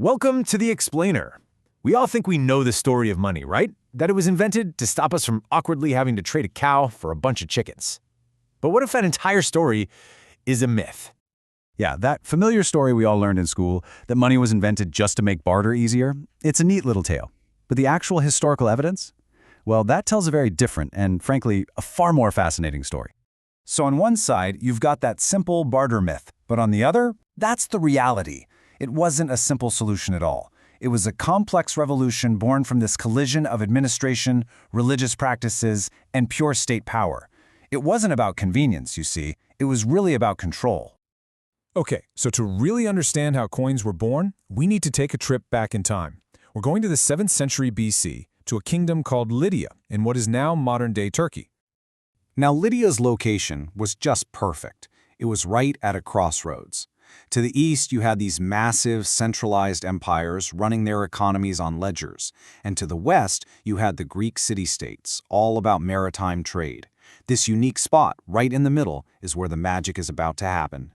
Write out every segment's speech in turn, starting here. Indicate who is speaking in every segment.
Speaker 1: Welcome to The Explainer. We all think we know the story of money, right? That it was invented to stop us from awkwardly having to trade a cow for a bunch of chickens. But what if that entire story is a myth?
Speaker 2: Yeah, that familiar story we all learned in school, that money was invented just to make barter easier, it's a neat little tale. But the actual historical evidence? Well, that tells a very different and, frankly, a far more fascinating story. So on one side, you've got that simple barter myth, but on the other, that's the reality. It wasn't a simple solution at all. It was a complex revolution born from this collision of administration, religious practices, and pure state power. It wasn't about convenience, you see. It was really about control.
Speaker 3: Okay, so to really understand how coins were born, we need to take a trip back in time. We're going to the 7th century BC, to a kingdom called Lydia, in what is now modern-day Turkey.
Speaker 2: Now, Lydia's location was just perfect. It was right at a crossroads. To the east, you had these massive, centralized empires running their economies on ledgers. And to the west, you had the Greek city-states, all about maritime trade. This unique spot, right in the middle, is where the magic is about to happen.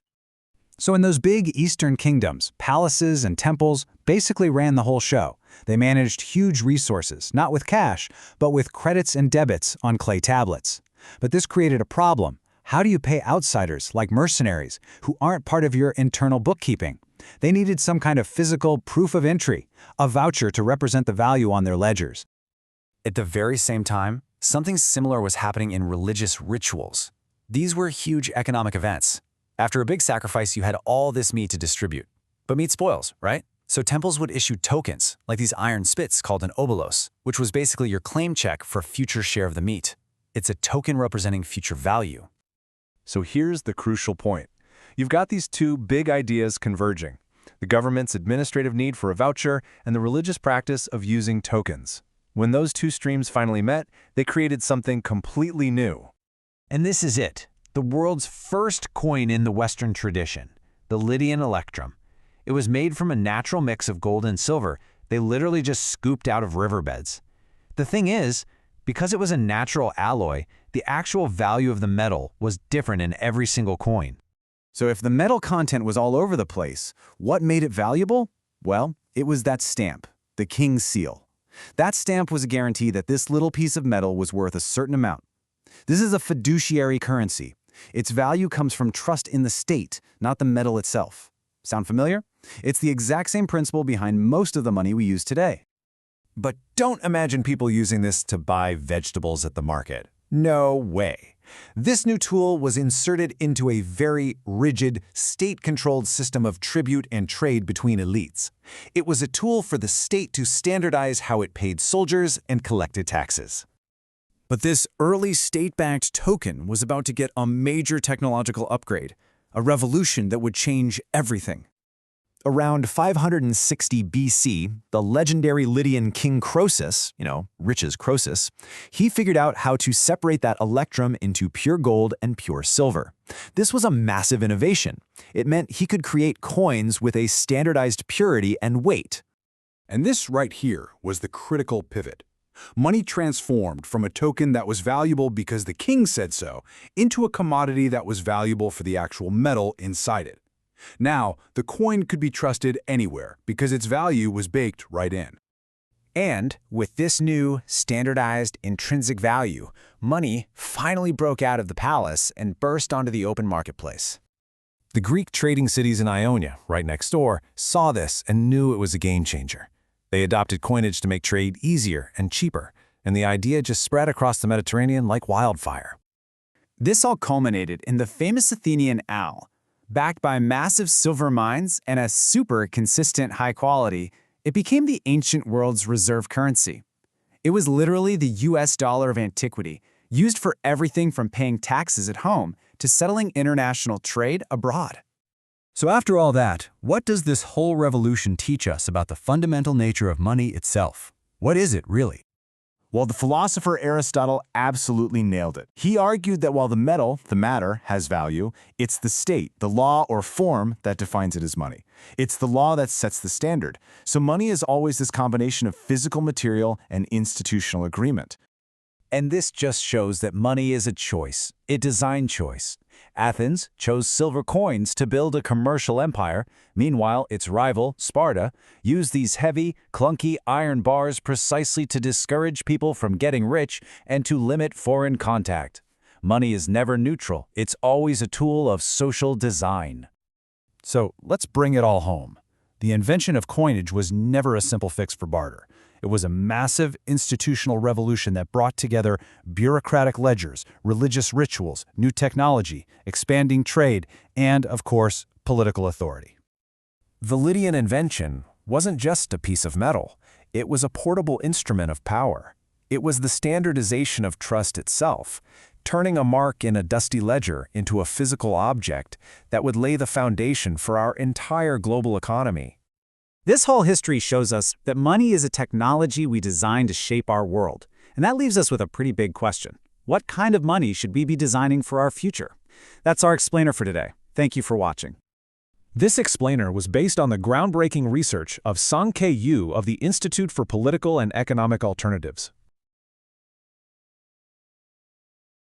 Speaker 2: So in those big eastern kingdoms, palaces and temples basically ran the whole show. They managed huge resources, not with cash, but with credits and debits on clay tablets. But this created a problem. How do you pay outsiders, like mercenaries, who aren't part of your internal bookkeeping? They needed some kind of physical proof of entry, a voucher to represent the value on their ledgers.
Speaker 4: At the very same time, something similar was happening in religious rituals. These were huge economic events. After a big sacrifice, you had all this meat to distribute. But meat spoils, right? So temples would issue tokens, like these iron spits called an obolos, which was basically your claim check for a future share of the meat. It's a token representing future value.
Speaker 1: So here's the crucial point. You've got these two big ideas converging: the government's administrative need for a voucher and the religious practice of using tokens. When those two streams finally met, they created something completely new.
Speaker 5: And this is it, the world's first coin in the Western tradition, the Lydian electrum. It was made from a natural mix of gold and silver they literally just scooped out of riverbeds. The thing is, because it was a natural alloy, the actual value of the metal was different in every single coin.
Speaker 2: So if the metal content was all over the place, what made it valuable? Well, it was that stamp, the king's seal. That stamp was a guarantee that this little piece of metal was worth a certain amount. This is a fiduciary currency. Its value comes from trust in the state, not the metal itself. Sound familiar? It's the exact same principle behind most of the money we use today.
Speaker 1: But don't imagine people using this to buy vegetables at the market. No way. This new tool was inserted into a very rigid, state-controlled system of tribute and trade between elites. It was a tool for the state to standardize how it paid soldiers and collected taxes. But this early state-backed token was about to get a major technological upgrade, a revolution that would change everything. Around 560 BC, the legendary Lydian king Croesus, rich as Croesus, he figured out how to separate that electrum into pure gold and pure silver. This was a massive innovation. It meant he could create coins with a standardized purity and weight.
Speaker 6: And this right here was the critical pivot. Money transformed from a token that was valuable because the king said so into a commodity that was valuable for the actual metal inside it. Now, the coin could be trusted anywhere because its value was baked right in.
Speaker 5: And with this new, standardized, intrinsic value, money finally broke out of the palace and burst onto the open marketplace.
Speaker 1: The Greek trading cities in Ionia, right next door, saw this and knew it was a game changer. They adopted coinage to make trade easier and cheaper, and the idea just spread across the Mediterranean like wildfire.
Speaker 2: This all culminated in the famous Athenian owl. Backed by massive silver mines and a super consistent high quality, it became the ancient world's reserve currency. It was literally the US dollar of antiquity, used for everything from paying taxes at home to settling international trade abroad.
Speaker 1: So after all that, what does this whole revolution teach us about the fundamental nature of money itself? What is it really?
Speaker 7: Well, the philosopher Aristotle absolutely nailed it. He argued that while the metal, the matter, has value, it's the state, the law or form that defines it as money. It's the law that sets the standard. So money is always this combination of physical material and institutional agreement.
Speaker 2: And this just shows that money is a choice, a design choice. Athens chose silver coins to build a commercial empire. Meanwhile, its rival, Sparta, used these heavy, clunky iron bars precisely to discourage people from getting rich and to limit foreign contact. Money is never neutral. It's always a tool of social design.
Speaker 3: So let's bring it all home. The invention of coinage was never a simple fix for barter. It was a massive institutional revolution that brought together bureaucratic ledgers, religious rituals, new technology, expanding trade, and, of course, political authority. The Lydian invention wasn't just a piece of metal. It was a portable instrument of power. It was the standardization of trust itself, turning a mark in a dusty ledger into a physical object that would lay the foundation for our entire global economy.
Speaker 2: This whole history shows us that money is a technology we designed to shape our world. And that leaves us with a pretty big question. What kind of money should we be designing for our future? That's our explainer for today. Thank you for watching.
Speaker 3: This explainer was based on the groundbreaking research of Sang-K Yu of the Institute for Political and Economic Alternatives.